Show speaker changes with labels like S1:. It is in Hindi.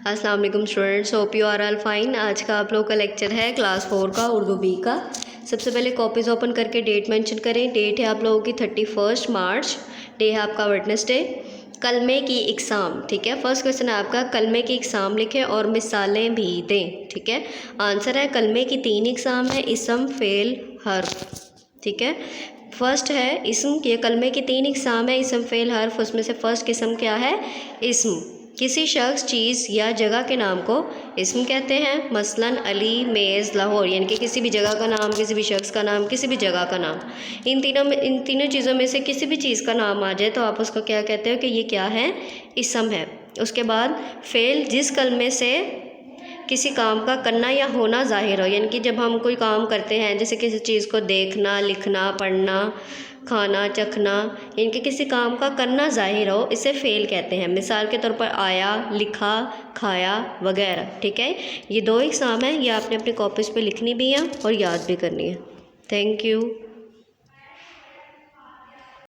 S1: अस्सलाम वालेकुम students, hope you are all fine. आज का आप लोग का लेक्चर है क्लास 4 का उर्दू बी का। सबसे पहले कॉपीज़ ओपन करके डेट मेंशन करें। डेट है आप लोगों की 31 मार्च। डे है आपका वेडनेसडे। कलमे की इकसाम, ठीक है। फर्स्ट क्वेश्चन है आपका, कलमे की इकसाम लिखें और मिसालें भी दें, ठीक है। आंसर है कलमे की 3 इकसाम है, इसम, फेल, हर्फ, ठीक है। फर्स्ट है इसम, ये कलमे की 3 इकसाम है, इसम, फेल, हर्फ। उसमें से फर्स्ट किस्म क्या है? इसम। किसी शख्स, चीज़ या जगह के नाम को इसम कहते हैं। मसलन अली, मेज़, लाहौर, यानी कि किसी भी जगह का नाम, किसी भी शख्स का नाम, किसी भी जगह का नाम। इन तीनों चीज़ों में से किसी भी चीज़ का नाम आ जाए तो आप उसको क्या कहते हो कि ये क्या है? इसम है। उसके बाद फेल, जिस कलमे से किसी काम का करना या होना ज़ाहिर हो, यानी कि जब हम कोई काम करते हैं, जैसे किसी चीज़ को देखना, लिखना, पढ़ना, खाना, चखना, यानी कि किसी काम का करना ज़ाहिर हो, इसे फ़ेल कहते हैं। मिसाल के तौर पर आया, लिखा, खाया वगैरह, ठीक है। ये 2 इकसाम हैं, ये आपने अपनी कॉपीज़ पे लिखनी भी है और याद भी करनी है। Thank you.